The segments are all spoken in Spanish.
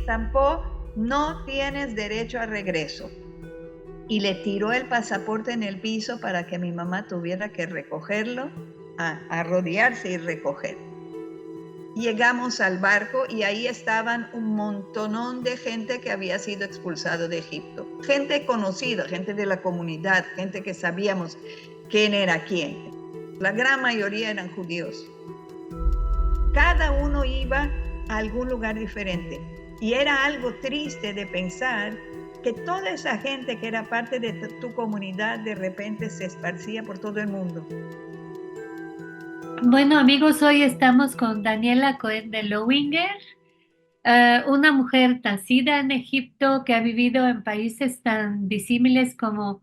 estampó: no tienes derecho a regreso. Y le tiró el pasaporte en el piso para que mi mamá tuviera que recogerlo, arrodillarse y recoger. Llegamos al barco y ahí estaban un montonón de gente que había sido expulsado de Egipto. Gente conocida, gente de la comunidad, gente que sabíamos quién era quién. La gran mayoría eran judíos. Cada uno iba a algún lugar diferente. Y era algo triste de pensar que toda esa gente que era parte de tu comunidad de repente se esparcía por todo el mundo. Bueno, amigos, hoy estamos con Daniela Cohen de Lowinger, una mujer nacida en Egipto que ha vivido en países tan disímiles como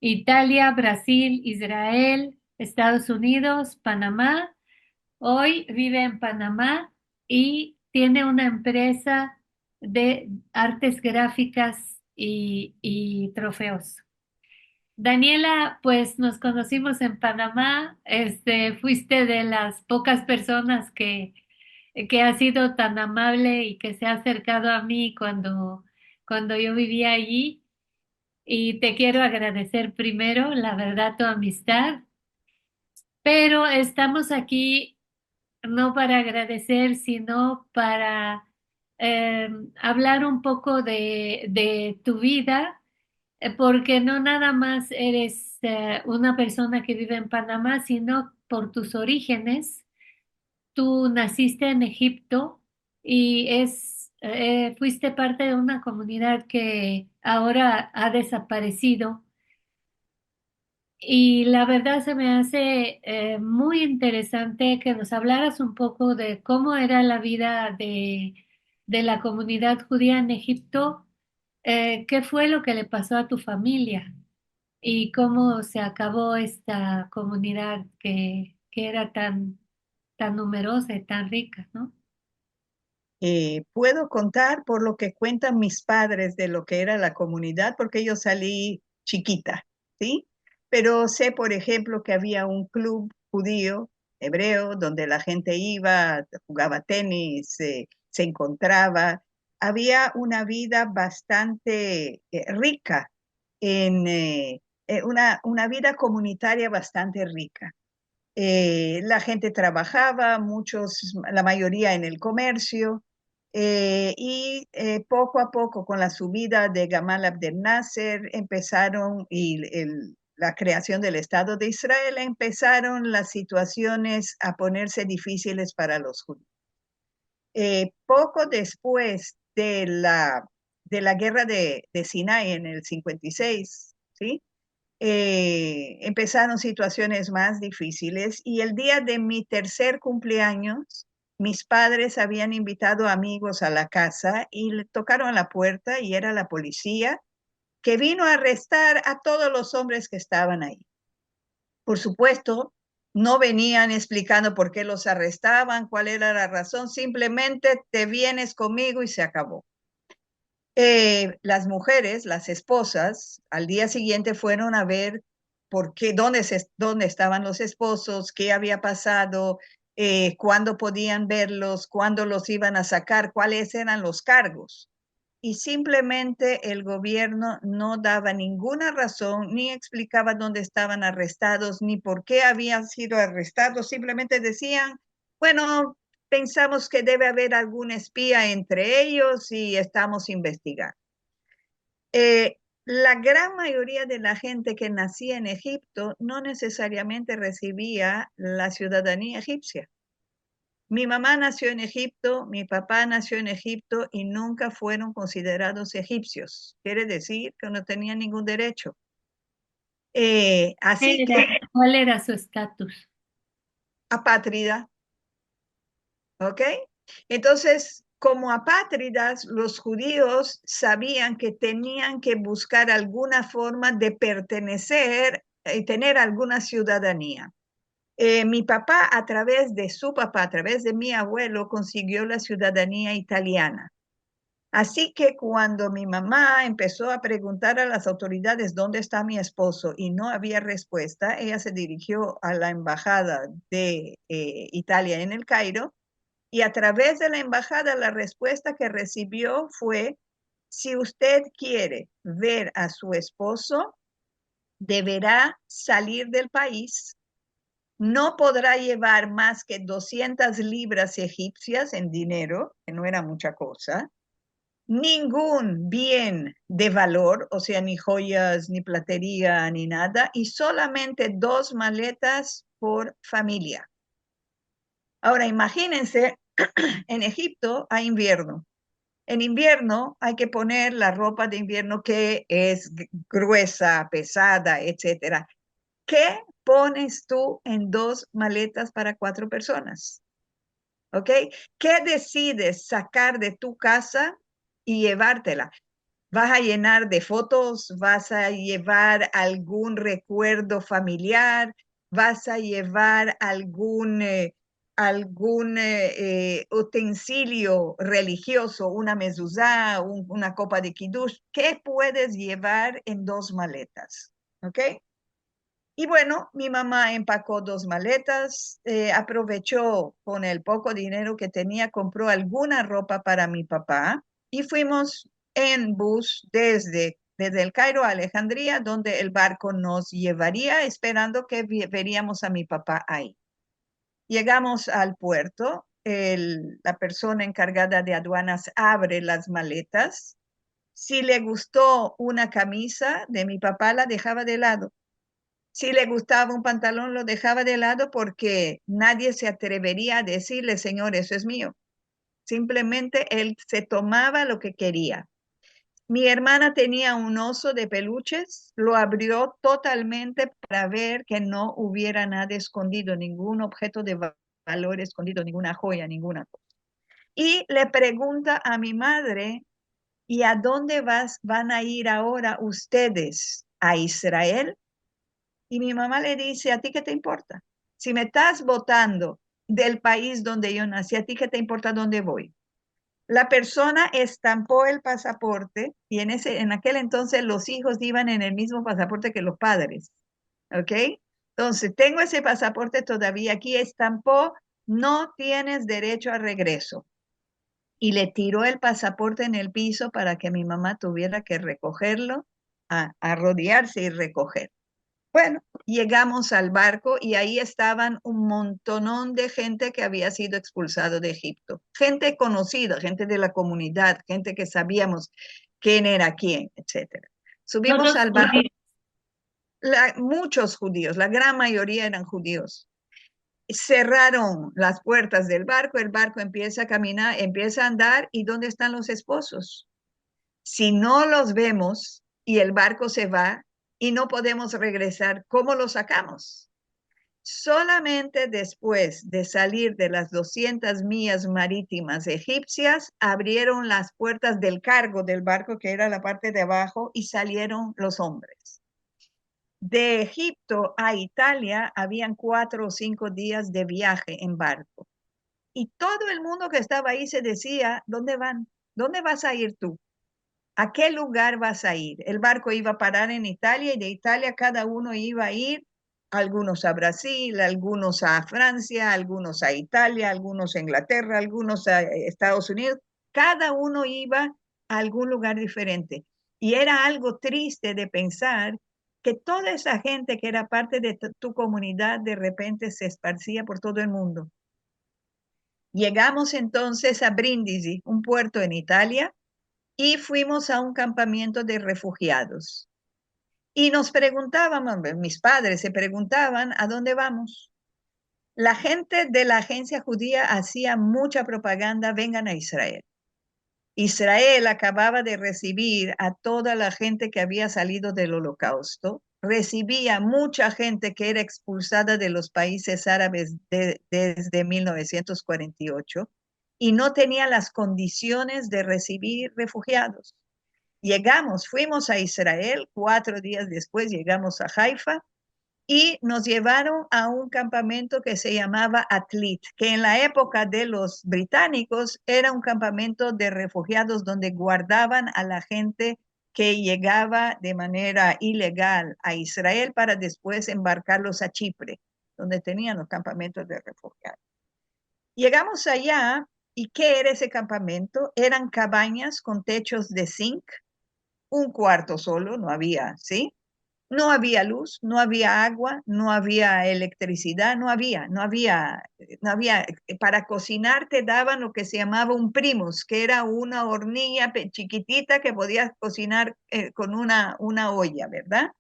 Italia, Brasil, Israel, Estados Unidos, Panamá. Hoy vive en Panamá y tiene una empresa de artes gráficas y trofeos. Daniela, pues nos conocimos en Panamá. Fuiste de las pocas personas que ha sido tan amable y que se ha acercado a mí cuando yo vivía allí. Y te quiero agradecer primero, la verdad, tu amistad. Pero estamos aquí no para agradecer, sino para eh, hablar un poco de tu vida, porque no nada más eres una persona que vive en Panamá, sino por tus orígenes. Tú naciste en Egipto y fuiste parte de una comunidad que ahora ha desaparecido. Y la verdad se me hace muy interesante que nos hablaras un poco de cómo era la vida de la comunidad judía en Egipto, qué fue lo que le pasó a tu familia y cómo se acabó esta comunidad que era tan numerosa y tan rica, ¿no? Puedo contar por lo que cuentan mis padres de lo que era la comunidad, porque yo salí chiquita, ¿sí? Pero sé, por ejemplo, que había un club judío, hebreo, donde la gente iba, jugaba tenis, se encontraba. Había una vida bastante rica, una vida comunitaria bastante rica. La gente trabajaba, muchos, la mayoría en el comercio, y poco a poco con la subida de Gamal Abdel Nasser empezaron la creación del Estado de Israel, empezaron las situaciones a ponerse difíciles para los judíos. Poco después de la guerra de Sinai en el 56, ¿sí? Empezaron situaciones más difíciles y el día de mi tercer cumpleaños, mis padres habían invitado amigos a la casa y le tocaron la puerta y era la policía que vino a arrestar a todos los hombres que estaban ahí. Por supuesto, no venían explicando por qué los arrestaban, cuál era la razón, simplemente te vienes conmigo y se acabó. Las mujeres, las esposas, al día siguiente fueron a ver por qué, dónde estaban los esposos, qué había pasado, cuándo podían verlos, cuándo los iban a sacar, cuáles eran los cargos. Y simplemente el gobierno no daba ninguna razón, ni explicaba dónde estaban arrestados, ni por qué habían sido arrestados. Simplemente decían, bueno, pensamos que debe haber algún espía entre ellos y estamos investigando. Eh, la gran mayoría de la gente que nacía en Egipto no necesariamente recibía la ciudadanía egipcia. Mi mamá nació en Egipto, mi papá nació en Egipto y nunca fueron considerados egipcios. Quiere decir que no tenían ningún derecho. Así que ¿Cuál era su estatus? apátrida, ¿ok? Entonces, como apátridas, los judíos sabían que tenían que buscar alguna forma de pertenecer y tener alguna ciudadanía. Mi papá, a través de su papá, a través de mi abuelo, consiguió la ciudadanía italiana. Así que cuando mi mamá empezó a preguntar a las autoridades dónde está mi esposo y no había respuesta, ella se dirigió a la embajada de Italia en el Cairo Y a través de la embajada, la respuesta que recibió fue, si usted quiere ver a su esposo, deberá salir del país, no podrá llevar más que 200 libras egipcias en dinero, que no era mucha cosa, ningún bien de valor, o sea, ni joyas, ni platería, ni nada, y solamente 2 maletas por familia. Ahora, imagínense, en Egipto hay invierno. En invierno hay que poner la ropa de invierno que es gruesa, pesada, etcétera. ¿Qué pones tú en 2 maletas para 4 personas? ¿Ok? ¿Qué decides sacar de tu casa y llevártela? ¿Vas a llenar de fotos? ¿Vas a llevar algún recuerdo familiar? ¿Vas a llevar algún utensilio religioso, una mezuzá, una copa de kiddush? ¿Qué puedes llevar en 2 maletas? ¿Ok? Y bueno, mi mamá empacó 2 maletas, aprovechó con el poco dinero que tenía, compró alguna ropa para mi papá y fuimos en bus desde el Cairo a Alejandría, donde el barco nos llevaría, esperando que veríamos a mi papá ahí. Llegamos al puerto, la persona encargada de aduanas abre las maletas. Si le gustó una camisa de mi papá, la dejaba de lado. Si le gustaba un pantalón, lo dejaba de lado porque nadie se atrevería a decirle, señor, eso es mío. Simplemente él se tomaba lo que quería. Mi hermana tenía un oso de peluches, lo abrió totalmente para ver que no hubiera nada escondido, ningún objeto de valor escondido, ninguna joya, ninguna cosa. Y le pregunta a mi madre, ¿y a dónde van a ir ahora ustedes? ¿A Israel? Y mi mamá le dice, ¿a ti qué te importa? Si me estás votando del país donde yo nací, ¿a ti qué te importa dónde voy? La persona estampó el pasaporte y en aquel entonces los hijos iban en el mismo pasaporte que los padres. ¿Ok? Entonces, tengo ese pasaporte todavía aquí, estampó, no tienes derecho a regreso. Y le tiró el pasaporte en el piso para que mi mamá tuviera que recogerlo, arrodillarse y recoger. Bueno, llegamos al barco y ahí estaban un montonón de gente que había sido expulsado de Egipto. Gente conocida, gente de la comunidad, gente que sabíamos quién era quién, etcétera. Subimos Todos al barco, judíos. muchos judíos, la gran mayoría eran judíos. Cerraron las puertas del barco, el barco empieza a caminar, empieza a andar, ¿y dónde están los esposos? Si no los vemos y el barco se va y no podemos regresar, ¿cómo los sacamos? Solamente después de salir de las 200 millas marítimas egipcias, abrieron las puertas del cargo del barco, que era la parte de abajo, y salieron los hombres. De Egipto a Italia habían 4 o 5 días de viaje en barco. Y todo el mundo que estaba ahí se decía, ¿dónde van? ¿Dónde vas a ir tú? ¿A qué lugar vas a ir? El barco iba a parar en Italia y de Italia cada uno iba a ir, algunos a Brasil, algunos a Francia, algunos a Italia, algunos a Inglaterra, algunos a Estados Unidos. Cada uno iba a algún lugar diferente. Y era algo triste de pensar que toda esa gente que era parte de tu comunidad de repente se esparcía por todo el mundo. Llegamos entonces a Brindisi, un puerto en Italia, y fuimos a un campamento de refugiados. Y nos preguntábamos, mis padres se preguntaban, ¿a dónde vamos? La gente de la agencia judía hacía mucha propaganda, vengan a Israel. Israel acababa de recibir a toda la gente que había salido del holocausto, recibía mucha gente que era expulsada de los países árabes desde 1948 y no tenía las condiciones de recibir refugiados. Llegamos, fuimos a Israel, 4 días después llegamos a Haifa y nos llevaron a un campamento que se llamaba Atlit, que en la época de los británicos era un campamento de refugiados donde guardaban a la gente que llegaba de manera ilegal a Israel para después embarcarlos a Chipre, donde tenían los campamentos de refugiados. Llegamos allá y ¿qué era ese campamento? Eran cabañas con techos de zinc, un cuarto solo, no había, ¿sí? No había luz, no había agua, no había electricidad, no había, para cocinar te daban lo que se llamaba un primus, que era una hornilla chiquitita que podías cocinar con una olla, ¿verdad?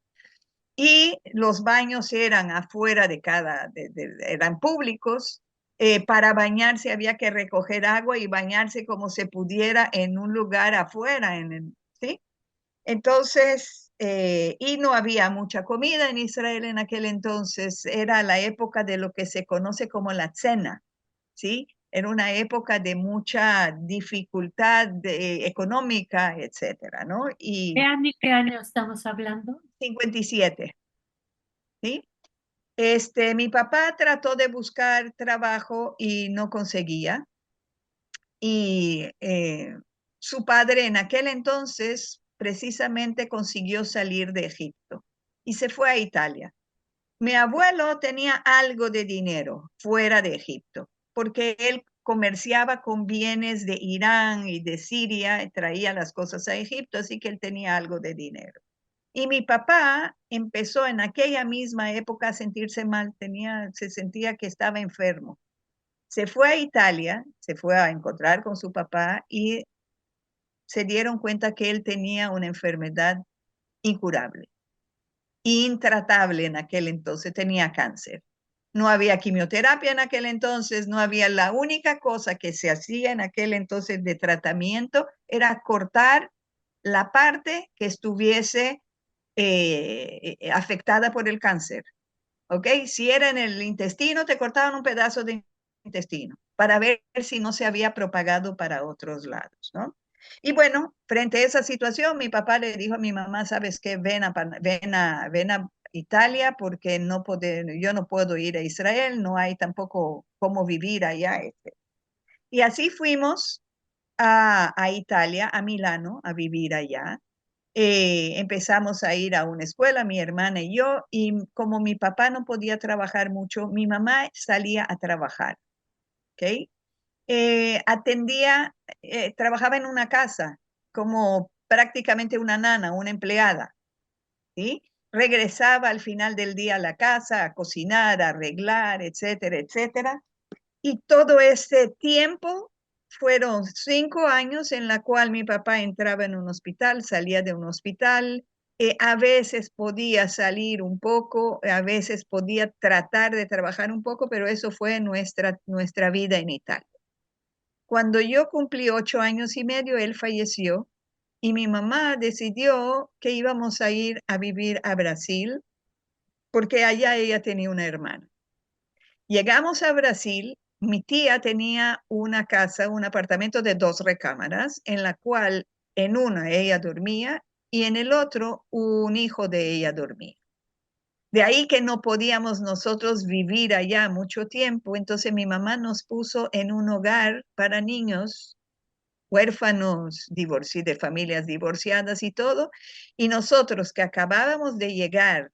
Y los baños eran afuera de eran públicos. Para bañarse había que recoger agua y bañarse como se pudiera en un lugar afuera, ¿sí? Entonces, y no había mucha comida en Israel en aquel entonces, era la época de lo que se conoce como la cena, ¿sí? Era una época de mucha dificultad económica, etcétera, ¿no? Y qué año estamos hablando? 57, ¿sí? Mi papá trató de buscar trabajo y no conseguía. Y su padre en aquel entonces precisamente consiguió salir de Egipto y se fue a Italia. Mi abuelo tenía algo de dinero fuera de Egipto, porque él comerciaba con bienes de Irán y de Siria y traía las cosas a Egipto, así que él tenía algo de dinero. Y mi papá empezó en aquella misma época a sentirse mal, se sentía que estaba enfermo. Se fue a Italia, se fue a encontrar con su papá y se dieron cuenta que él tenía una enfermedad incurable, intratable en aquel entonces, tenía cáncer. No había quimioterapia en aquel entonces, no había, la única cosa que se hacía en aquel entonces de tratamiento era cortar la parte que estuviese afectada por el cáncer. ¿Ok? Si era en el intestino, te cortaban un pedazo de intestino para ver si no se había propagado para otros lados, ¿no? Y bueno, frente a esa situación, mi papá le dijo a mi mamá, ¿sabes qué? Ven a Italia porque yo no puedo ir a Israel, no hay tampoco cómo vivir allá. Y así fuimos a Italia, a Milano, a vivir allá. Empezamos a ir a una escuela, mi hermana y yo, y como mi papá no podía trabajar mucho, mi mamá salía a trabajar, ¿ok? Trabajaba en una casa como prácticamente una nana, una empleada, ¿sí? Regresaba al final del día a la casa a cocinar, a arreglar, etcétera, etcétera. Y todo ese tiempo fueron 5 años en la cual mi papá entraba en un hospital, salía de un hospital, a veces podía salir un poco, a veces podía tratar de trabajar un poco, pero eso fue nuestra vida en Italia. Cuando yo cumplí 8 años y medio, él falleció y mi mamá decidió que íbamos a ir a vivir a Brasil porque allá ella tenía una hermana. Llegamos a Brasil, mi tía tenía una casa, un apartamento de 2 recámaras, en la cual en una ella dormía y en el otro un hijo de ella dormía. De ahí que no podíamos nosotros vivir allá mucho tiempo, entonces mi mamá nos puso en un hogar para niños huérfanos, de familias divorciadas y todo, y nosotros que acabábamos de llegar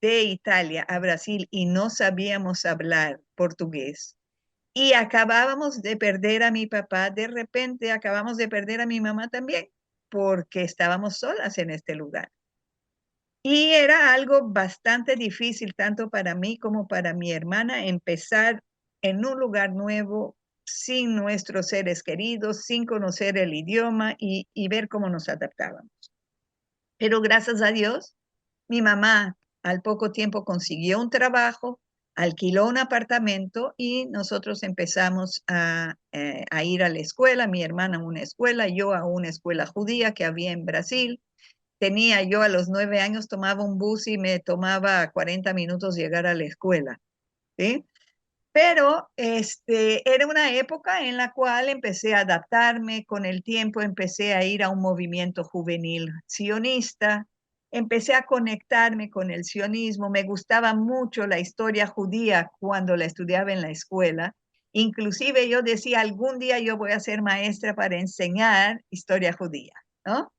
de Italia a Brasil y no sabíamos hablar portugués. Y acabábamos de perder a mi papá, de repente acabamos de perder a mi mamá también, porque estábamos solas en este lugar. Y era algo bastante difícil, tanto para mí como para mi hermana, empezar en un lugar nuevo, sin nuestros seres queridos, sin conocer el idioma y ver cómo nos adaptábamos. Pero gracias a Dios, mi mamá al poco tiempo consiguió un trabajo, alquiló un apartamento y nosotros empezamos a ir a la escuela, mi hermana a una escuela, yo a una escuela judía que había en Brasil. Yo a los 9 años tomaba un bus y me tomaba 40 minutos llegar a la escuela, ¿sí? Pero era una época en la cual empecé a adaptarme, con el tiempo empecé a ir a un movimiento juvenil sionista, empecé a conectarme con el sionismo, me gustaba mucho la historia judía cuando la estudiaba en la escuela, inclusive yo decía, algún día yo voy a ser maestra para enseñar historia judía, ¿no?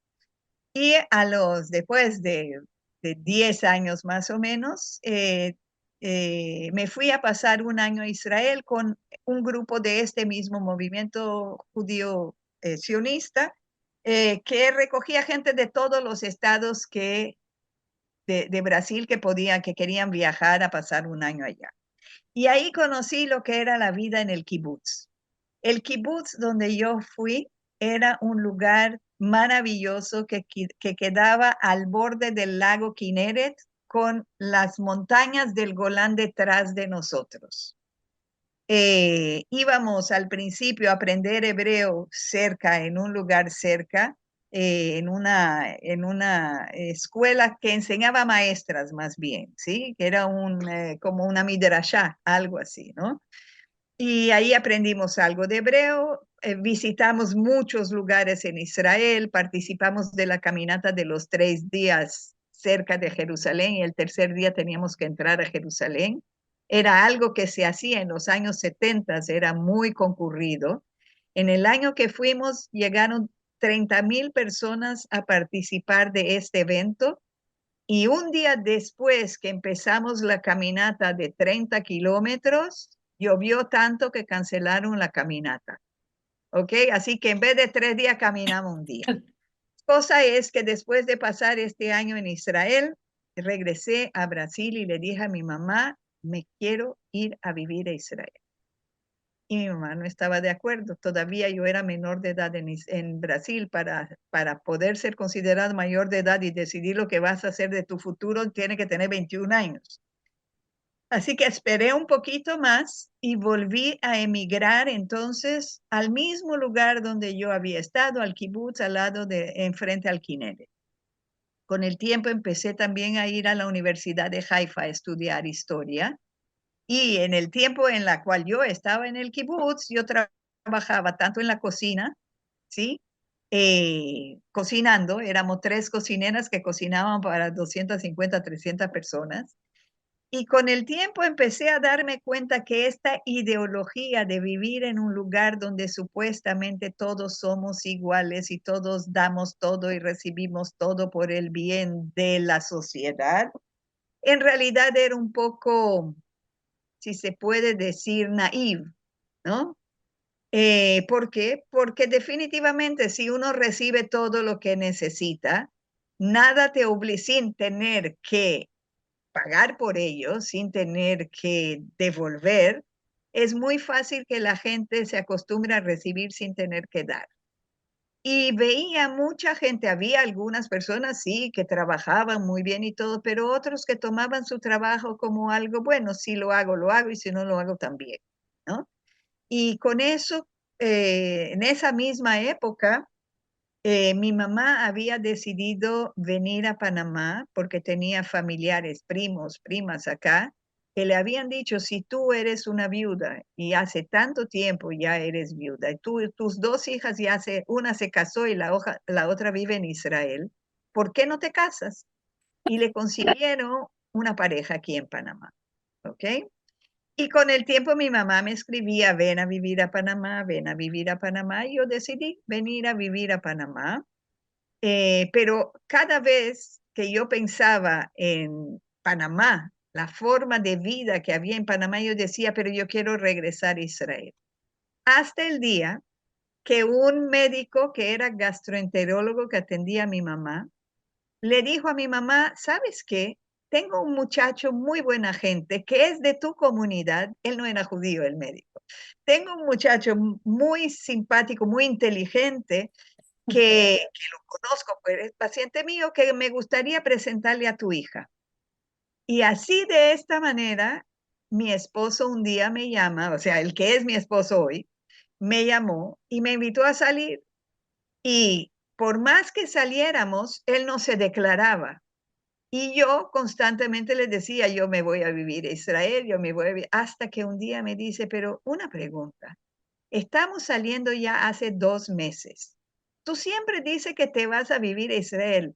Y después de 10 años más o menos, me fui a pasar un año a Israel con un grupo de este mismo movimiento judío sionista, que recogía gente de todos los estados de Brasil que querían viajar a pasar un año allá. Y ahí conocí lo que era la vida en el kibutz. El kibutz donde yo fui era un lugar maravilloso que quedaba al borde del lago Kinneret con las montañas del Golán detrás de nosotros. Íbamos al principio a aprender hebreo cerca, en un lugar cerca, en una escuela que enseñaba maestras más bien, ¿sí? Que era como una midrashá, algo así, ¿no? Y ahí aprendimos algo de hebreo, visitamos muchos lugares en Israel, participamos de la caminata de los 3 días cerca de Jerusalén y el tercer día teníamos que entrar a Jerusalén. Era algo que se hacía en los años 70, era muy concurrido. En el año que fuimos llegaron 30,000 personas a participar de este evento y un día después que empezamos la caminata de 30 kilómetros, llovió tanto que cancelaron la caminata. ¿Ok? Así que en vez de 3 días, caminamos un día. Cosa es que después de pasar este año en Israel, regresé a Brasil y le dije a mi mamá, me quiero ir a vivir a Israel. Y mi mamá no estaba de acuerdo. Todavía yo era menor de edad en Brasil para poder ser considerado mayor de edad y decidir lo que vas a hacer de tu futuro, tiene que tener 21 años. Así que esperé un poquito más y volví a emigrar entonces al mismo lugar donde yo había estado, al kibutz, enfrente al Kinneret. Con el tiempo empecé también a ir a la Universidad de Haifa a estudiar historia. Y en el tiempo en la cual yo estaba en el kibutz, yo trabajaba tanto en la cocina, ¿sí? Cocinando, éramos 3 cocineras que cocinaban para 250, 300 personas. Y con el tiempo empecé a darme cuenta que esta ideología de vivir en un lugar donde supuestamente todos somos iguales y todos damos todo y recibimos todo por el bien de la sociedad, en realidad era un poco, si se puede decir, naive, ¿no? ¿Por qué? Porque definitivamente si uno recibe todo lo que necesita, nada te obliga sin tener que pagar por ello, sin tener que devolver, es muy fácil que la gente se acostumbre a recibir sin tener que dar. Y veía mucha gente, había algunas personas, sí, que trabajaban muy bien y todo, pero otros que tomaban su trabajo como algo, bueno, si lo hago, y si no lo hago también, ¿no? Y con eso, en esa misma época, mi mamá había decidido venir a Panamá porque tenía familiares, primos, primas acá, que le habían dicho, si tú eres una viuda y hace tanto tiempo ya eres viuda, y tus 2 hijas una se casó y la otra vive en Israel, ¿por qué no te casas? Y le consiguieron una pareja aquí en Panamá, ¿ok? Y con el tiempo mi mamá me escribía, ven a vivir a Panamá, ven a vivir a Panamá, y yo decidí venir a vivir a Panamá. Pero cada vez que yo pensaba en Panamá, la forma de vida que había en Panamá, yo decía, pero yo quiero regresar a Israel. Hasta el día que un médico que era gastroenterólogo que atendía a mi mamá, le dijo a mi mamá, ¿sabes qué? Tengo un muchacho muy buena gente que es de tu comunidad. Él no era judío, el médico. Tengo un muchacho muy simpático, muy inteligente, que lo conozco, pues es paciente mío, que me gustaría presentarle a tu hija. Y así de esta manera, mi esposo un día me llama, o sea, el que es mi esposo hoy, me llamó y me invitó a salir. Y por más que saliéramos, él no se declaraba. Y yo constantemente le decía, yo me voy a vivir a Israel, yo me voy a vivir, hasta que un día me dice, pero una pregunta, estamos saliendo ya hace 2 meses. Tú siempre dices que te vas a vivir a Israel.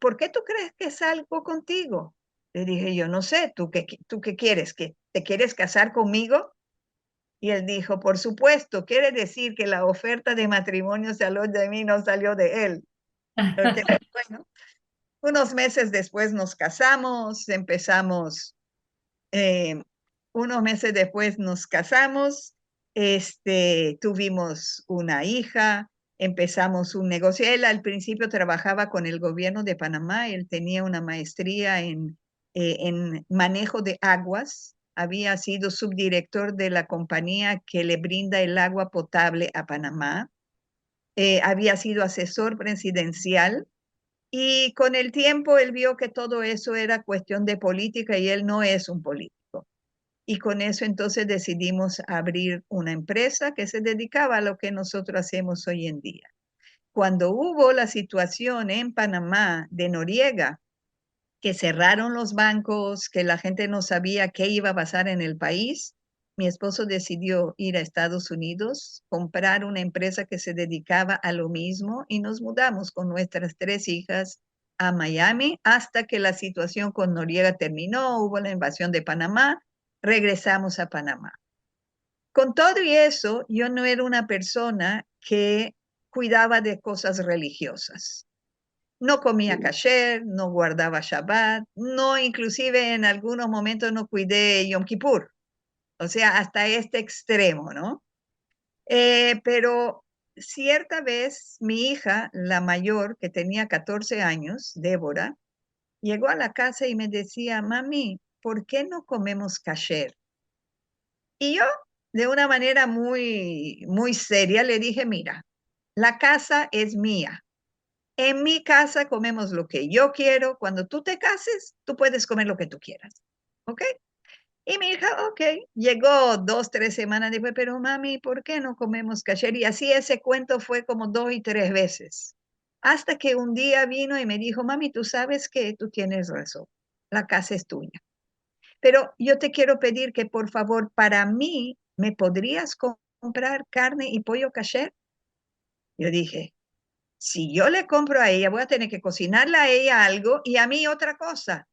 ¿Por qué tú crees que salgo contigo? Le dije, yo no sé, ¿tú qué quieres? ¿Que te quieres casar conmigo? Y él dijo, por supuesto, quiere decir que la oferta de matrimonio salió de mí, no salió de él. Ok, bueno, unos meses después nos casamos, empezamos Eh, unos meses después nos casamos, tuvimos una hija, empezamos un negocio. Él al principio trabajaba con el gobierno de Panamá, él tenía una maestría en manejo de aguas, había sido subdirector de la compañía que le brinda el agua potable a Panamá, había sido asesor presidencial y con el tiempo él vio que todo eso era cuestión de política y él no es un político. Y con eso entonces decidimos abrir una empresa que se dedicaba a lo que nosotros hacemos hoy en día. Cuando hubo la situación en Panamá de Noriega, que cerraron los bancos, que la gente no sabía qué iba a pasar en el país, mi esposo decidió ir a Estados Unidos, comprar una empresa que se dedicaba a lo mismo y nos mudamos con nuestras 3 hijas a Miami hasta que la situación con Noriega terminó, hubo la invasión de Panamá, regresamos a Panamá. Con todo y eso, yo no era una persona que cuidaba de cosas religiosas. No comía kasher, no guardaba Shabbat, no, inclusive en algunos momentos no cuidé Yom Kippur. O sea, hasta este extremo, ¿no? Pero cierta vez mi hija, la mayor, que tenía 14 años, Débora, llegó a la casa y me decía, mami, ¿por qué no comemos kasher? Y yo, de una manera muy seria, le dije, mira, la casa es mía. En mi casa comemos lo que yo quiero. Cuando tú te cases, tú puedes comer lo que tú quieras. ¿Ok? Y mi hija, ok, llegó 2, 3 semanas después, pero mami, ¿por qué no comemos kasher? Y así ese cuento fue como 2 y 3 veces. Hasta que un día vino y me dijo, mami, tú sabes que tú tienes razón. La casa es tuya. Pero yo te quiero pedir que por favor, para mí, ¿me podrías comprar carne y pollo kasher? Yo dije, si yo le compro a ella, voy a tener que cocinarle a ella algo y a mí otra cosa.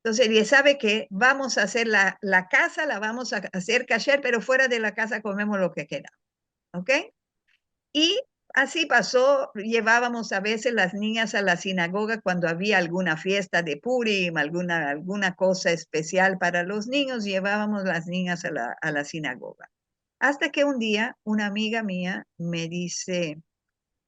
Entonces, ya sabe que vamos a hacer la casa, la vamos a hacer kasher, pero fuera de la casa comemos lo que queramos. ¿Ok? Y así pasó, llevábamos a veces las niñas a la sinagoga cuando había alguna fiesta de Purim, alguna cosa especial para los niños, llevábamos las niñas a la sinagoga. Hasta que un día una amiga mía me dice,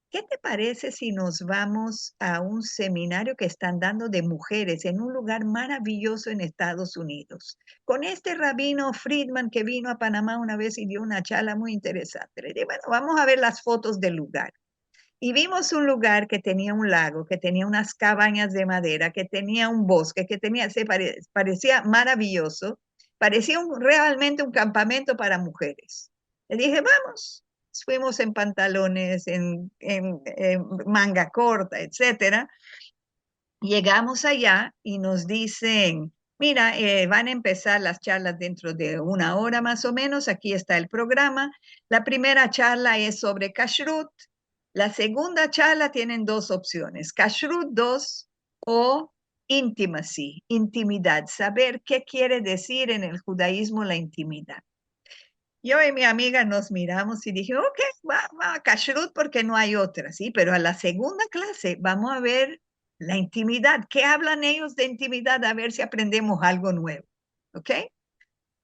¿qué te parece si nos vamos a un seminario que están dando de mujeres en un lugar maravilloso en Estados Unidos? Con este rabino Friedman que vino a Panamá una vez y dio una charla muy interesante. Le dije, bueno, vamos a ver las fotos del lugar. Y vimos un lugar que tenía un lago, que tenía unas cabañas de madera, que tenía un bosque, que tenía, parecía maravilloso, parecía realmente un campamento para mujeres. Le dije, vamos. Fuimos en pantalones, en manga corta, etcétera. Llegamos allá y nos dicen, mira, van a empezar las charlas dentro de una hora más o menos. Aquí está el programa. La primera charla es sobre Kashrut. La segunda charla tienen 2 opciones, Kashrut 2 o Intimacy, intimidad, saber qué quiere decir en el judaísmo la intimidad. Yo y mi amiga nos miramos y dije, ok, va a Kashrut porque no hay otra, ¿sí? Pero a la segunda clase vamos a ver la intimidad. ¿Qué hablan ellos de intimidad? A ver si aprendemos algo nuevo, ¿ok?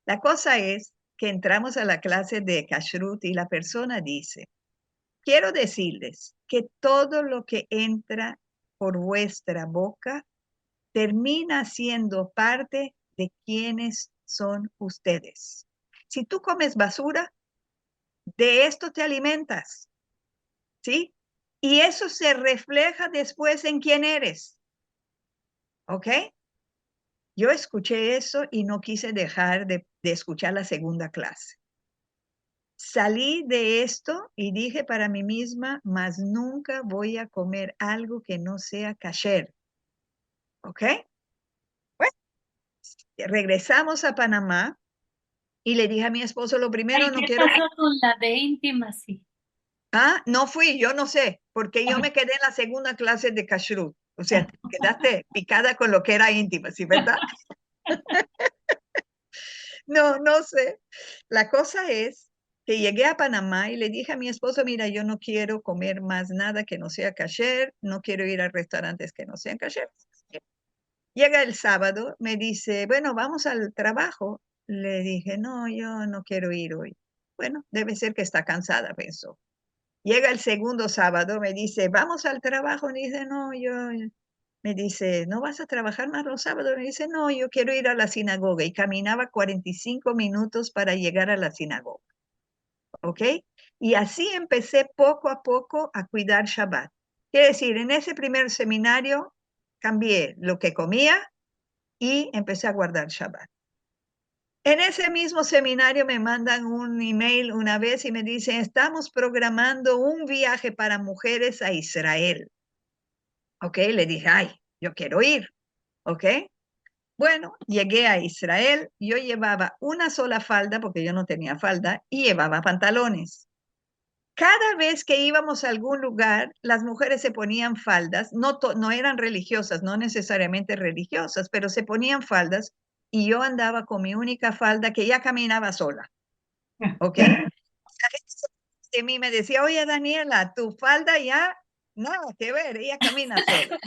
La cosa es que entramos a la clase de Kashrut y la persona dice, quiero decirles que todo lo que entra por vuestra boca termina siendo parte de quienes son ustedes. Si tú comes basura, de esto te alimentas, ¿sí? Y eso se refleja después en quién eres, ¿ok? Yo escuché eso y no quise dejar de escuchar la segunda clase. Salí de esto y dije para mí misma, más nunca voy a comer algo que no sea kasher, ¿ok? Bueno, regresamos a Panamá y le dije a mi esposo, lo primero, Ay, no ¿qué quiero. pasó con la de Intimacy? Ah, no fui, yo no sé, porque yo me quedé en la segunda clase de kashrut. O sea, te quedaste picada con lo que era íntima, ¿sí, verdad? No, no sé. La cosa es que llegué a Panamá y le dije a mi esposo, mira, yo no quiero comer más nada que no sea kasher, no quiero ir a restaurantes que no sean kasher. Llega el sábado, me dice, bueno, vamos al trabajo. Le dije, no, yo no quiero ir hoy. Bueno, debe ser que está cansada, pensó. Llega el segundo sábado, me dice, vamos al trabajo. Me dice, no, me dice, ¿no vas a trabajar más los sábados? Me dice, no, yo quiero ir a la sinagoga. Y caminaba 45 minutos para llegar a la sinagoga. ¿Ok? Y así empecé poco a poco a cuidar Shabbat. Quiere decir, en ese primer seminario cambié lo que comía y empecé a guardar Shabbat. En ese mismo seminario me mandan un email una vez y me dicen, estamos programando un viaje para mujeres a Israel. ¿Ok? Le dije, ay, yo quiero ir. ¿Ok? Bueno, llegué a Israel, yo llevaba una sola falda porque yo no tenía falda y llevaba pantalones. Cada vez que íbamos a algún lugar, las mujeres se ponían faldas, no eran religiosas, no necesariamente religiosas, pero se ponían faldas y yo andaba con mi única falda que ya caminaba sola, ¿ok? La gente de mí me decía, oye Daniela, tu falda ya, nada que ver, ella camina sola.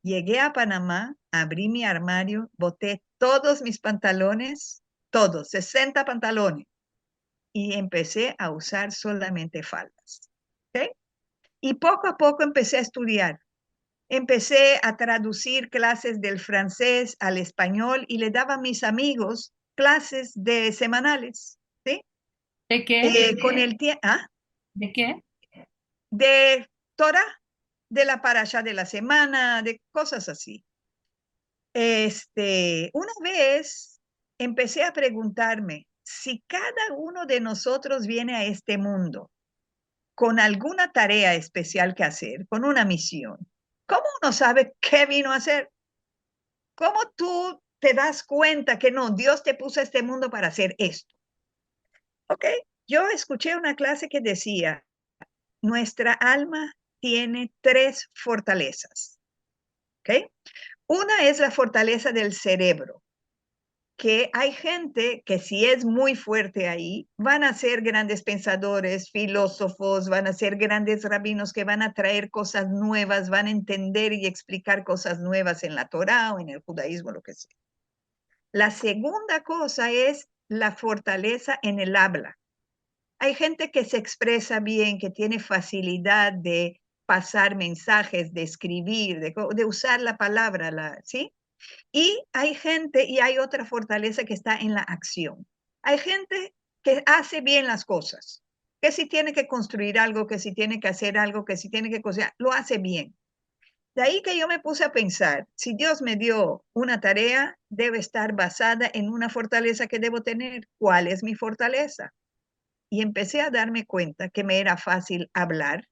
Llegué a Panamá, abrí mi armario, boté todos mis pantalones, todos, 60 pantalones, y empecé a usar solamente faldas, ¿ok? Y poco a poco empecé a estudiar. Empecé a traducir clases del francés al español y le daba a mis amigos clases de semanales, ¿sí? ¿De qué? Con el tiempo, ¿De qué? de Torah, de la parasha de la semana, de cosas así. Una vez empecé a preguntarme si cada uno de nosotros viene a este mundo con alguna tarea especial que hacer, con una misión. ¿Cómo uno sabe qué vino a hacer? ¿Cómo tú te das cuenta que no, Dios te puso a este mundo para hacer esto? ¿Ok? Yo escuché una clase que decía, nuestra alma tiene tres fortalezas. ¿Ok? Una es la fortaleza del cerebro, que hay gente que si es muy fuerte ahí, van a ser grandes pensadores, filósofos, van a ser grandes rabinos que van a traer cosas nuevas, van a entender y explicar cosas nuevas en la Torá o en el judaísmo, lo que sea. La segunda cosa es la fortaleza en el habla. Hay gente que se expresa bien, que tiene facilidad de pasar mensajes, de escribir, de usar la palabra, ¿sí? Y hay gente y hay otra fortaleza que está en la acción. Hay gente que hace bien las cosas, que si tiene que construir algo, que si tiene que hacer algo, que si tiene que cocinar, lo hace bien. De ahí que yo me puse a pensar, si Dios me dio una tarea, debe estar basada en una fortaleza que debo tener. ¿Cuál es mi fortaleza? Y empecé a darme cuenta que me era fácil hablar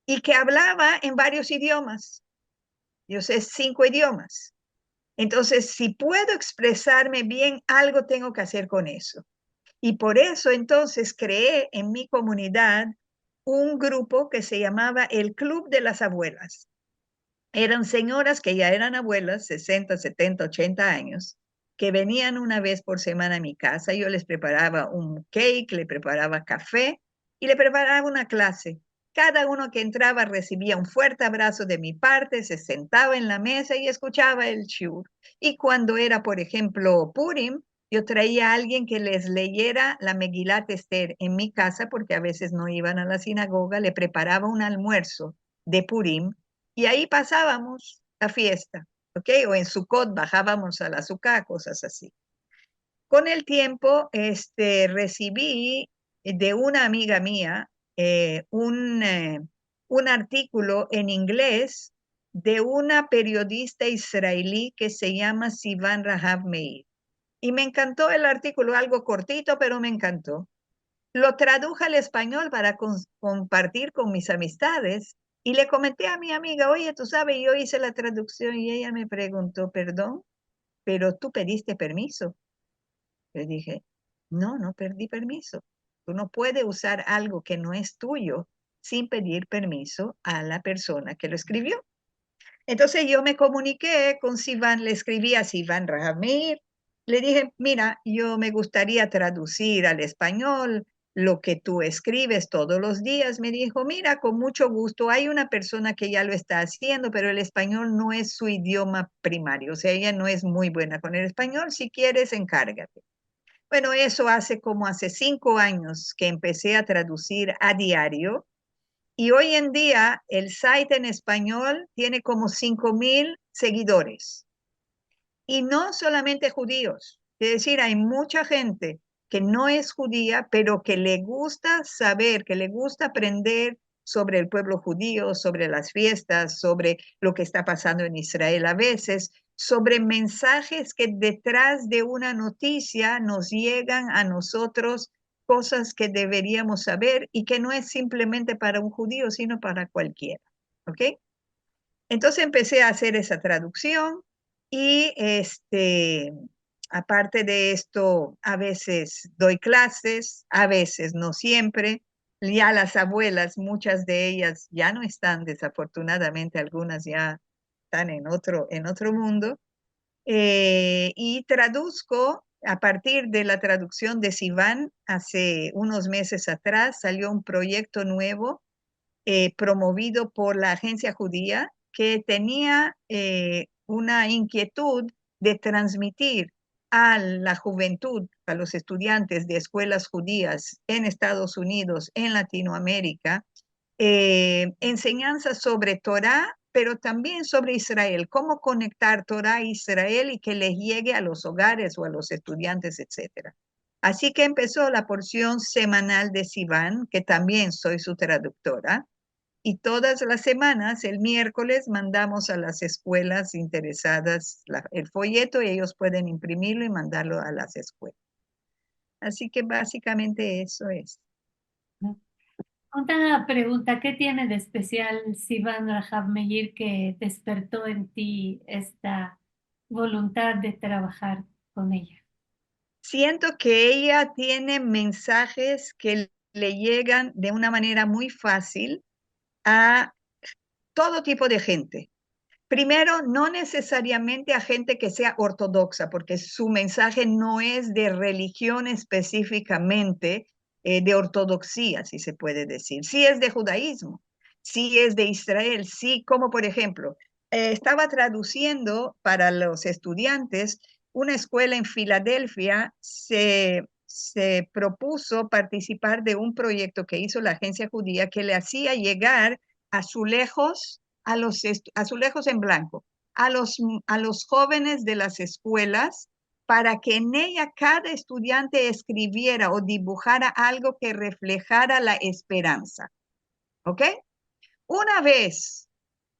y que hablaba en varios idiomas. Yo sé 5 idiomas. Entonces, si puedo expresarme bien, algo tengo que hacer con eso. Y por eso entonces creé en mi comunidad un grupo que se llamaba el Club de las Abuelas. Eran señoras que ya eran abuelas, 60, 70, 80 años, que venían una vez por semana a mi casa. Yo les preparaba un cake, le preparaba café y le preparaba una clase. Cada uno que entraba recibía un fuerte abrazo de mi parte, se sentaba en la mesa y escuchaba el shiur. Y cuando era, por ejemplo, Purim, yo traía a alguien que les leyera la Megilat Esther en mi casa, porque a veces no iban a la sinagoga, le preparaba un almuerzo de Purim y ahí pasábamos la fiesta, ¿ok? O en Sukkot bajábamos a la Sukkah, cosas así. Con el tiempo, recibí de una amiga mía un artículo en inglés de una periodista israelí que se llama Sivan Rahav Meir. Y me encantó el artículo, algo cortito, pero me encantó. Lo traduje al español para compartir con mis amistades y le comenté a mi amiga, oye, tú sabes, yo hice la traducción y ella me preguntó, perdón, pero tú pediste permiso. Le dije, no, no perdí permiso. Tú no puedes usar algo que no es tuyo sin pedir permiso a la persona que lo escribió. Entonces yo me comuniqué con Sivan, le escribí a Sivan Rahamir, le dije, mira, yo me gustaría traducir al español, lo que tú escribes todos los días. Me dijo, mira, con mucho gusto, hay una persona que ya lo está haciendo, pero el español no es su idioma primario, o sea, ella no es muy buena con el español, si quieres, encárgate. Bueno, eso hace 5 años que empecé a traducir a diario y hoy en día el site en español tiene como 5.000 seguidores. Y no solamente judíos, es decir, hay mucha gente que no es judía, pero que le gusta saber, que le gusta aprender sobre el pueblo judío, sobre las fiestas, sobre lo que está pasando en Israel a veces, sobre mensajes que detrás de una noticia nos llegan a nosotros, cosas que deberíamos saber y que no es simplemente para un judío, sino para cualquiera. ¿Ok? Entonces empecé a hacer esa traducción y aparte de esto, a veces doy clases, a veces no siempre. Ya las abuelas, muchas de ellas ya no están, desafortunadamente, algunas ya están en otro mundo. Y traduzco a partir de la traducción de Sivan, hace unos meses atrás salió un proyecto nuevo promovido por la agencia judía que tenía una inquietud de transmitir a la juventud, a los estudiantes de escuelas judías en Estados Unidos, en Latinoamérica, enseñanzas sobre Torah, pero también sobre Israel, cómo conectar Torah a Israel y que les llegue a los hogares o a los estudiantes, etcétera. Así que empezó la porción semanal de Sivan, que también soy su traductora, y todas las semanas, el miércoles, mandamos a las escuelas interesadas el folleto y ellos pueden imprimirlo y mandarlo a las escuelas. Así que básicamente eso es. Una pregunta, ¿qué tiene de especial Sivan Rahab Meir que despertó en ti esta voluntad de trabajar con ella? Siento que ella tiene mensajes que le llegan de una manera muy fácil a todo tipo de gente. Primero, no necesariamente a gente que sea ortodoxa, porque su mensaje no es de religión específicamente, de ortodoxia, si se puede decir. Sí es de judaísmo, sí es de Israel, sí, como por ejemplo, estaba traduciendo para los estudiantes, una escuela en Filadelfia se propuso participar de un proyecto que hizo la agencia judía que le hacía llegar azulejos azulejos en blanco, a los jóvenes de las escuelas para que en ella cada estudiante escribiera o dibujara algo que reflejara la esperanza. ¿Ok? Una vez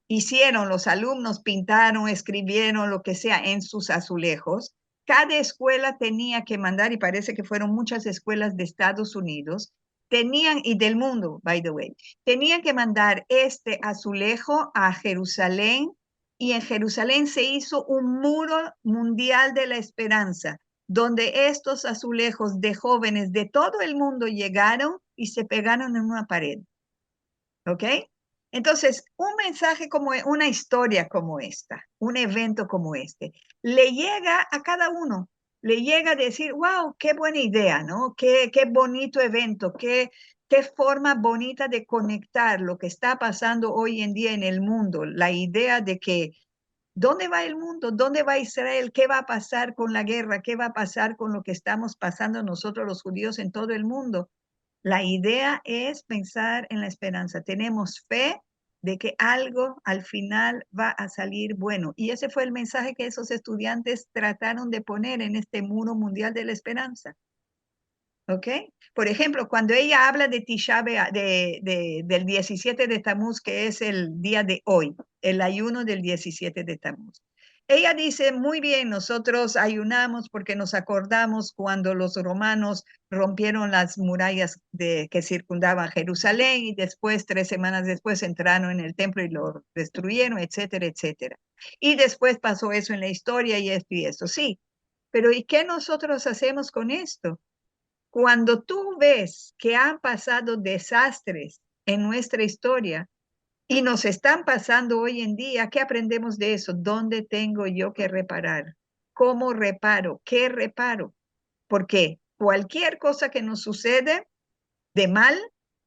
hicieron, los alumnos pintaron, escribieron lo que sea en sus azulejos, cada escuela tenía que mandar, y parece que fueron muchas escuelas de Estados Unidos, y del mundo, by the way, tenían que mandar este azulejo a Jerusalén, y en Jerusalén se hizo un muro mundial de la esperanza, donde estos azulejos de jóvenes de todo el mundo llegaron y se pegaron en una pared. ¿Ok? Entonces, un mensaje una historia como esta, un evento como este, le llega a cada uno, le llega a decir, wow, qué buena idea, ¿no? Qué bonito evento, qué forma bonita de conectar lo que está pasando hoy en día en el mundo, la idea de que, ¿dónde va el mundo? ¿Dónde va Israel? ¿Qué va a pasar con la guerra? ¿Qué va a pasar con lo que estamos pasando nosotros los judíos en todo el mundo? La idea es pensar en la esperanza. Tenemos fe de que algo al final va a salir bueno. Y ese fue el mensaje que esos estudiantes trataron de poner en este muro mundial de la esperanza. ¿Ok? Por ejemplo, cuando ella habla de Tisha del 17 de Tamuz, que es el día de hoy, el ayuno del 17 de Tamuz. Ella dice, muy bien, nosotros ayunamos porque nos acordamos cuando los romanos rompieron las murallas que circundaban Jerusalén y después, 3 semanas después, entraron en el templo y lo destruyeron, etcétera, etcétera. Y después pasó eso en la historia y esto y esto, sí. Pero ¿y qué nosotros hacemos con esto? Cuando tú ves que han pasado desastres en nuestra historia y nos están pasando hoy en día, ¿qué aprendemos de eso? ¿Dónde tengo yo que reparar? ¿Cómo reparo? ¿Qué reparo? Porque cualquier cosa que nos sucede, de mal,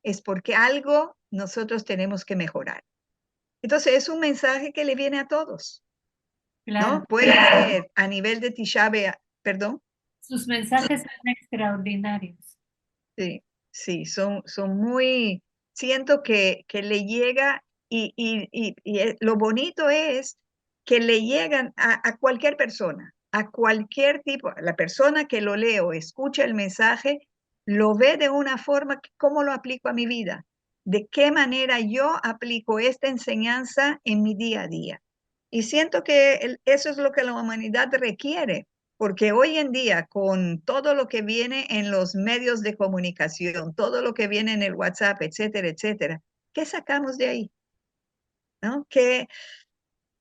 es porque algo nosotros tenemos que mejorar. Entonces es un mensaje que le viene a todos, Claro, ¿no? Puede ser a nivel de Tisha B'Av, perdón. sus mensajes son extraordinarios. Sí, sí, son muy, siento que le llega lo bonito es que le llegan a cualquier persona, a cualquier tipo, la persona que lo lee o escucha el mensaje, lo ve de una forma, ¿cómo lo aplico a mi vida? ¿De qué manera yo aplico esta enseñanza en mi día a día? Y siento que eso es lo que la humanidad requiere, porque hoy en día, con todo lo que viene en los medios de comunicación, todo lo que viene en el WhatsApp, etcétera, etcétera, ¿qué sacamos de ahí? ¿No? Que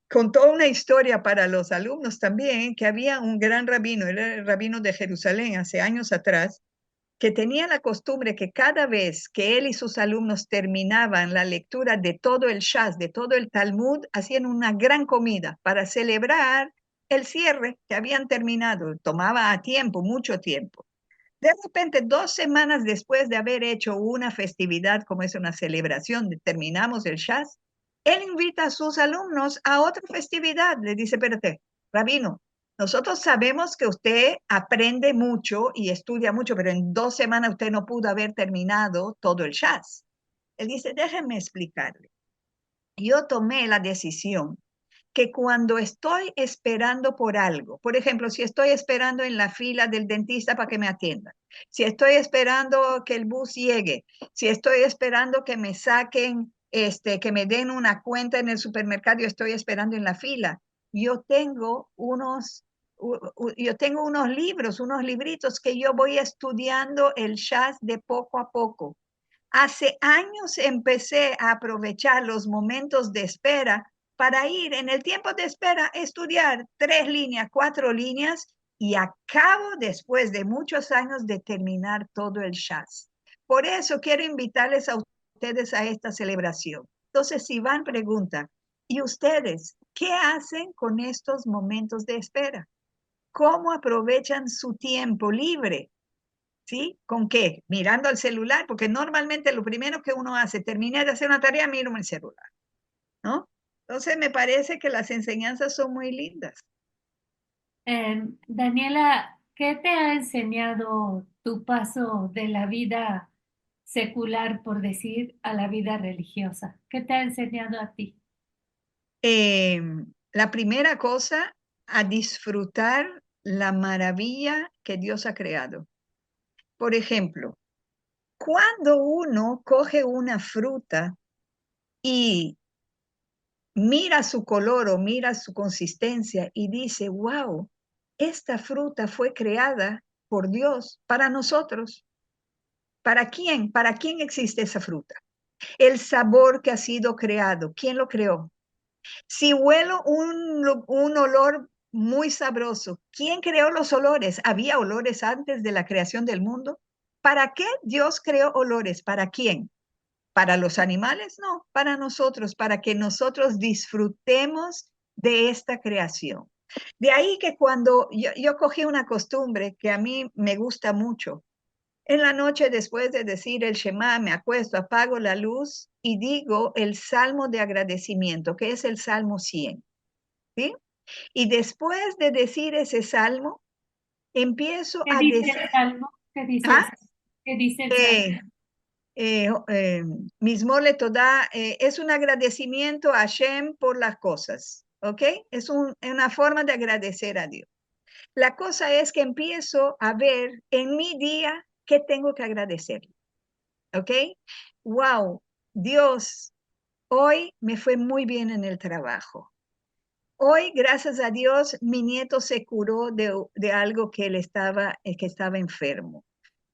contó una historia para los alumnos también, que había un gran rabino, era el rabino de Jerusalén hace años atrás, que tenía la costumbre que cada vez que él y sus alumnos terminaban la lectura de todo el Shas, de todo el Talmud, hacían una gran comida para celebrar el cierre que habían terminado. Tomaba a tiempo, mucho tiempo. De repente, 2 semanas después de haber hecho una festividad, como es una celebración, terminamos el Shas, él invita a sus alumnos a otra festividad. Le dice, espérate, rabino, nosotros sabemos que usted aprende mucho y estudia mucho, pero en 2 semanas usted no pudo haber terminado todo el Shas. Él dice, déjenme explicarle. Yo tomé la decisión que cuando estoy esperando por algo, por ejemplo, si estoy esperando en la fila del dentista para que me atiendan, si estoy esperando que el bus llegue, si estoy esperando que me saquen, que me den una cuenta en el supermercado, estoy esperando en la fila, yo tengo yo tengo unos libros, unos libritos que yo voy estudiando el Shas de poco a poco. Hace años empecé a aprovechar los momentos de espera para ir en el tiempo de espera a estudiar 3 líneas, 4 líneas y acabo después de muchos años de terminar todo el Shas. Por eso quiero invitarles a ustedes a esta celebración. Entonces, si van, pregunta, ¿y ustedes qué hacen con estos momentos de espera? ¿Cómo aprovechan su tiempo libre? ¿Sí? ¿Con qué? Mirando el celular, porque normalmente lo primero que uno hace, terminé de hacer una tarea, miro el celular, ¿no? Entonces me parece que las enseñanzas son muy lindas. Daniela, ¿qué te ha enseñado tu paso de la vida secular, por decir, a la vida religiosa? ¿Qué te ha enseñado a ti? Eh, la primera cosa, a disfrutar la maravilla que Dios ha creado. Por ejemplo, cuando uno coge una fruta y mira su color o mira su consistencia y dice, wow, esta fruta fue creada por Dios para nosotros. ¿Para quién? ¿Para quién existe esa fruta? El sabor que ha sido creado, ¿quién lo creó? Si huelo un olor muy sabroso, ¿quién creó los olores? ¿Había olores antes de la creación del mundo? ¿Para qué Dios creó olores? ¿Para quién? ¿Para los animales? No, para nosotros, para que nosotros disfrutemos de esta creación. De ahí que cuando yo cogí una costumbre que a mí me gusta mucho, en la noche después de decir el Shema, me acuesto, apago la luz y digo el salmo de agradecimiento, que es el Salmo 100, ¿sí? Y después de decir ese salmo, empiezo ¿Qué a dice decir, el Salmo? ¿Qué dice el ¿ah? Salmo? ¿Qué dice el Salmo? Eh, Mismole Toda, es un agradecimiento a Hashem por las cosas, ¿ok? Es una forma de agradecer a Dios. La cosa es que empiezo a ver en mi día qué tengo que agradecer, ¿ok? Wow, Dios, hoy me fue muy bien en el trabajo. Hoy, gracias a Dios, mi nieto se curó de algo que estaba enfermo.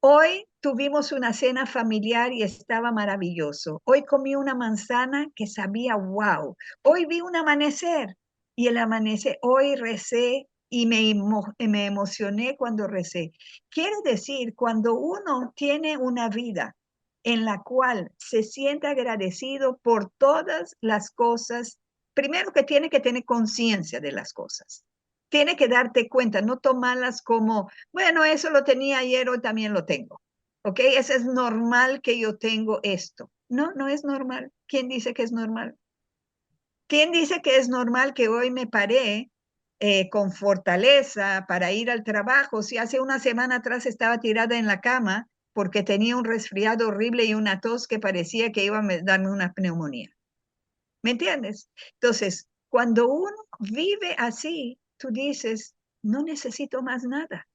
Hoy tuvimos una cena familiar y estaba maravilloso. Hoy comí una manzana que sabía wow. Hoy vi un amanecer y el amanecer, hoy recé y me emocioné cuando recé. Quiere decir, cuando uno tiene una vida en la cual se siente agradecido por todas las cosas, primero que tiene que tener conciencia de las cosas. Tiene que darte cuenta, no tomarlas como, bueno, eso lo tenía ayer, hoy también lo tengo. ¿ok? Eso es normal que yo tengo esto. No, no es normal. ¿Quién dice que es normal? ¿Quién dice que es normal que hoy me paré con fortaleza para ir al trabajo si hace una semana atrás estaba tirada en la cama porque tenía un resfriado horrible y una tos que parecía que iba a darme una neumonía? ¿Me entiendes? Entonces, cuando uno vive así, tú dices, no necesito más nada.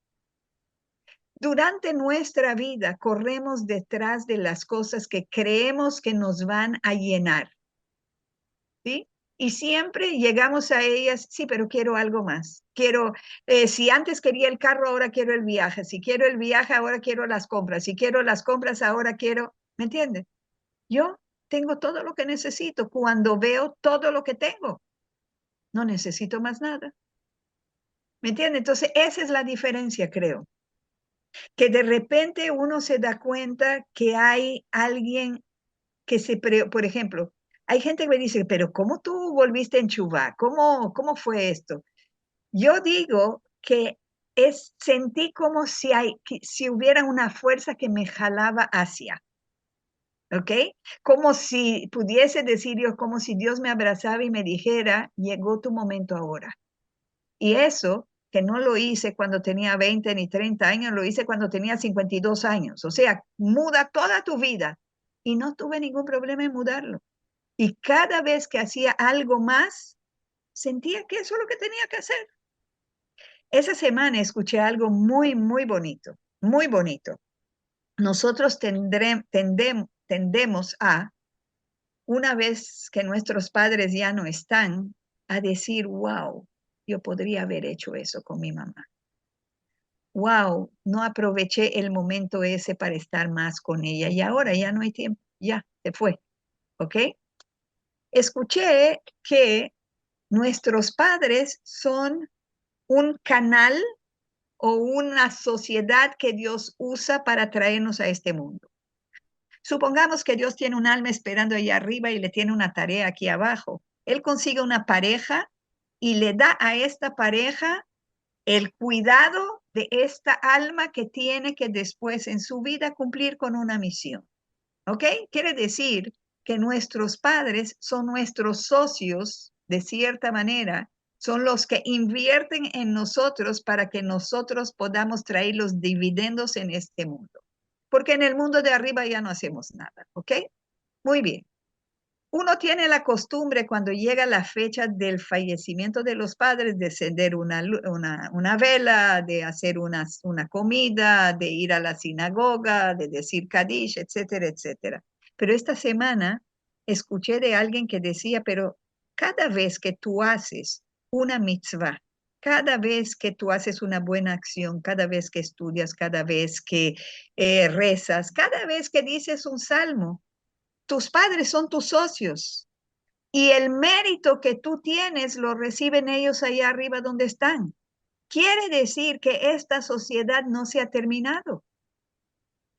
Durante nuestra vida corremos detrás de las cosas que creemos que nos van a llenar, ¿sí? Y siempre llegamos a ellas, sí, pero quiero algo más. Quiero, si antes quería el carro, ahora quiero el viaje. Si quiero el viaje, ahora quiero las compras. Si quiero las compras, ahora quiero, ¿me entiendes? Yo tengo todo lo que necesito cuando veo todo lo que tengo. No necesito más nada. ¿Me entiendes? Entonces, esa es la diferencia, creo. Que de repente uno se da cuenta que hay alguien que por ejemplo, hay gente que me dice, pero ¿cómo tú volviste en Chubá? ¿Cómo fue esto? Yo digo que sentí como si hubiera una fuerza que me jalaba hacia, ¿ok? Como si pudiese decir yo, como si Dios me abrazaba y me dijera, llegó tu momento ahora. Y eso, que no lo hice cuando tenía 20 ni 30 años, lo hice cuando tenía 52 años. O sea, muda toda tu vida. Y no tuve ningún problema en mudarlo. Y cada vez que hacía algo más, sentía que eso es lo que tenía que hacer. Esa semana escuché algo muy, muy bonito, muy bonito. Nosotros tendemos a, una vez que nuestros padres ya no están, a decir, wow, yo podría haber hecho eso con mi mamá. Wow, no aproveché el momento ese para estar más con ella y ahora ya no hay tiempo, ya se fue, ¿ok? Escuché que nuestros padres son un canal o una sociedad que Dios usa para traernos a este mundo. Supongamos que Dios tiene un alma esperando allá arriba y le tiene una tarea aquí abajo. Él consigue una pareja y le da a esta pareja el cuidado de esta alma que tiene que después en su vida cumplir con una misión. ¿Ok? Quiere decir que nuestros padres son nuestros socios, de cierta manera, son los que invierten en nosotros para que nosotros podamos traer los dividendos en este mundo. Porque en el mundo de arriba ya no hacemos nada. ¿Ok? Muy bien. Uno tiene la costumbre cuando llega la fecha del fallecimiento de los padres de encender una vela, de hacer una comida, de ir a la sinagoga, de decir Kadish, etcétera, etcétera. Pero esta semana escuché de alguien que decía, pero cada vez que tú haces una mitzvah, cada vez que tú haces una buena acción, cada vez que estudias, cada vez que rezas, cada vez que dices un salmo, tus padres son tus socios y el mérito que tú tienes lo reciben ellos allá arriba donde están. Quiere decir que esta sociedad no se ha terminado.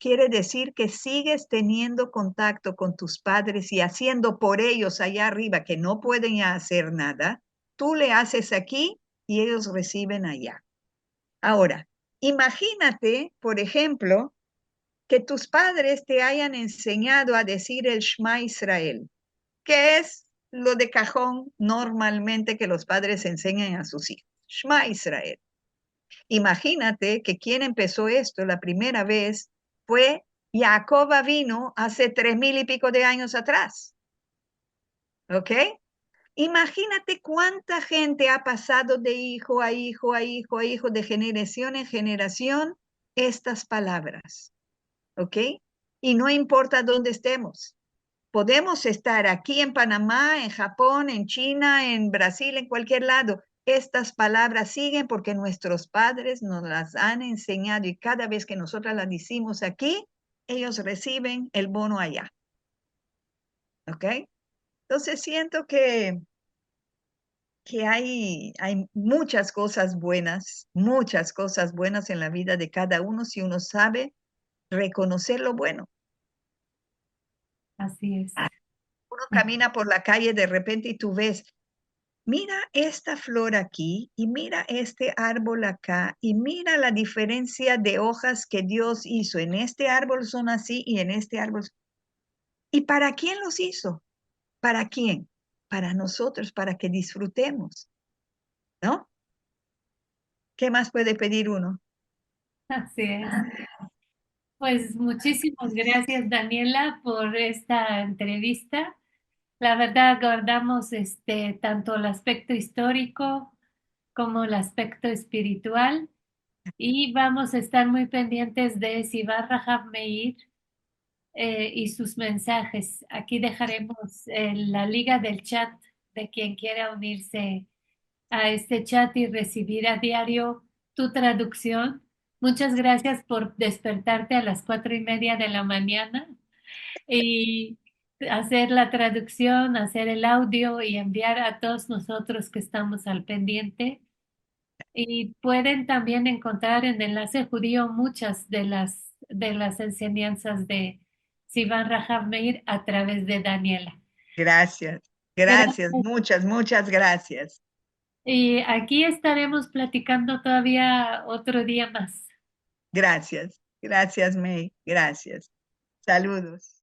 Quiere decir que sigues teniendo contacto con tus padres y haciendo por ellos allá arriba que no pueden ya hacer nada. Tú le haces aquí y ellos reciben allá. Ahora, imagínate, por ejemplo, que tus padres te hayan enseñado a decir el Shema Israel, que es lo de cajón normalmente que los padres enseñan a sus hijos. Shema Israel. Imagínate que quien empezó esto la primera vez fue Jacob vino hace 3000 y pico de años atrás. ¿Ok? Imagínate cuánta gente ha pasado de hijo a hijo a hijo a hijo, de generación en generación, estas palabras. ¿Ok? Y no importa dónde estemos. Podemos estar aquí en Panamá, en Japón, en China, en Brasil, en cualquier lado. Estas palabras siguen porque nuestros padres nos las han enseñado y cada vez que nosotras las decimos aquí, ellos reciben el bono allá. ¿Ok? Entonces siento que hay muchas cosas buenas en la vida de cada uno si uno sabe reconocer lo bueno. Así es. Uno camina por la calle de repente y tú ves, mira esta flor aquí y mira este árbol acá y mira la diferencia de hojas que Dios hizo. En este árbol son así y en este árbol. ¿Y para quién los hizo? ¿Para quién? Para nosotros, para que disfrutemos, ¿no? ¿Qué más puede pedir uno? Así es. Pues muchísimas gracias, Daniela, por esta entrevista. La verdad, guardamos tanto el aspecto histórico como el aspecto espiritual y vamos a estar muy pendientes de Sibar Rahab Meir y sus mensajes. Aquí dejaremos la liga del chat de quien quiera unirse a este chat y recibir a diario tu traducción. Muchas gracias por despertarte a las 4:30 de la mañana y hacer la traducción, hacer el audio y enviar a todos nosotros que estamos al pendiente. Y pueden también encontrar en Enlace Judío muchas de las enseñanzas de Sivan Rahav Meir a través de Daniela. Gracias, gracias, Gracias. muchas, muchas gracias. Y aquí estaremos platicando todavía otro día más. Gracias, gracias, May, gracias. Saludos.